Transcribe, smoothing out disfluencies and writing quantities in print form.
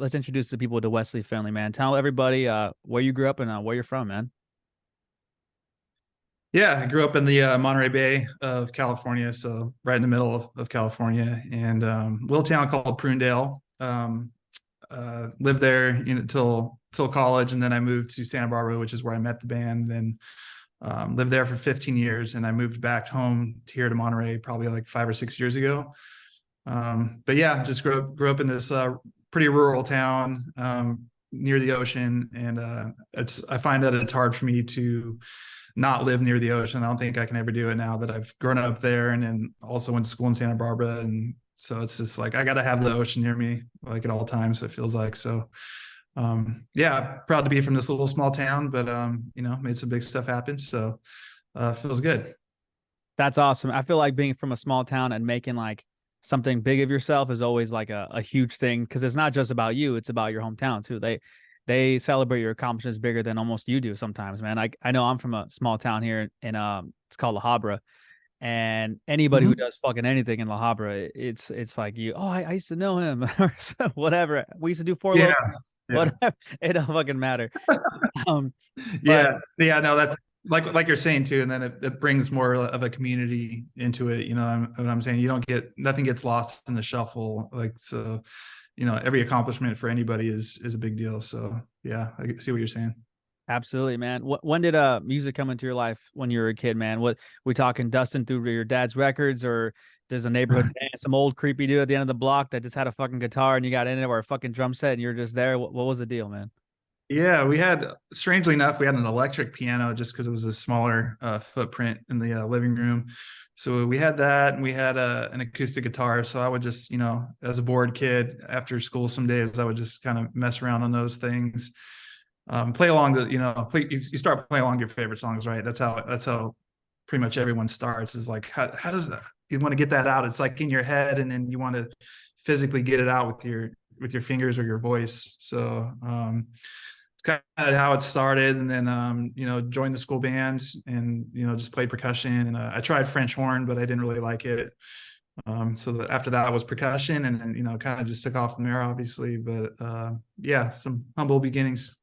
let's introduce the people to Wesley Finley, man. Tell everybody where you grew up and where you're from, man. Yeah, I grew up in the Monterey Bay of California, so right in the middle of California, and little town called Prunedale. Lived there till college, and then I moved to Santa Barbara, which is where I met the band. Then lived there for 15 years, and I moved back home here to Monterey probably like 5 or 6 years ago. But yeah, just grew up in this pretty rural town near the ocean, and it's I find that it's hard for me to not live near the ocean. I don't think I can ever do it now that I've grown up there and then also went to school in Santa Barbara. And so it's just like I got to have the ocean near me like at all times, it feels like. So yeah, proud to be from this little small town, but made some big stuff happen. So feels good. That's awesome. I feel like being from a small town and making like something big of yourself is always like a huge thing because it's not just about you, it's about your hometown too. They celebrate your accomplishments bigger than almost you do sometimes, man. I know I'm from a small town here in it's called La Habra. And anybody who Mhm. does fucking anything in La Habra, it's like you, oh, I used to know him or whatever. We used to do four Yeah. low, Yeah. whatever. It don't fucking matter. Um, but Yeah, yeah, no, that's like you're saying too, and then it brings more of a community into it. What I'm saying. You don't get nothing gets lost in the shuffle. Like so, every accomplishment for anybody is a big deal. So yeah, I see what you're saying. absolutely, man. When did music come into your life when you were a kid, man? What we talking dusting through your dad's records or there's a neighborhood band, some old creepy dude at the end of the block that just had a fucking guitar and you got in it or a fucking drum set and you're just there. What was the deal, man? Yeah, strangely enough, we had an electric piano just because it was a smaller footprint in the living room. So we had that, and we had an acoustic guitar. So I would just, as a bored kid after school, some days I would just kind of mess around on those things, play along you start playing along your favorite songs, right? That's how pretty much everyone starts. Is like how does that you want to get that out? It's like in your head, and then you want to physically get it out with your fingers or your voice. So it's kind of how it started. And then joined the school band and just played percussion. And I tried French horn, but I didn't really like it. After that was percussion, and then kind of just took off from there, obviously. But yeah, some humble beginnings.